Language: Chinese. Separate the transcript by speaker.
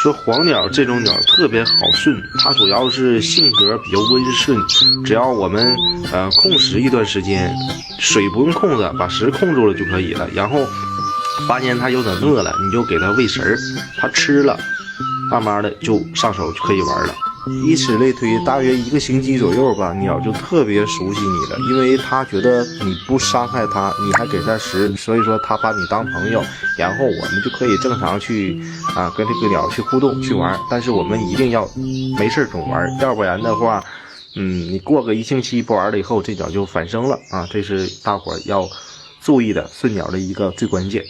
Speaker 1: 说黄鸟这种鸟特别好顺，它主要是性格比较温顺，只要我们控食一段时间，水不用控制，把食控住了就可以了。然后发现它有点饿了，你就给它喂食，它吃了，慢慢的就上手就可以玩了。以此类推，大约1个星期左右吧，鸟就特别熟悉你了，因为它觉得你不伤害它，你还给它食，所以说它把你当朋友，然后我们就可以正常去跟这个鸟去互动去玩。但是我们一定要没事总玩，要不然的话你过个1星期不玩了以后，这鸟就反生了啊，这是大伙要注意的顺鸟的一个最关键。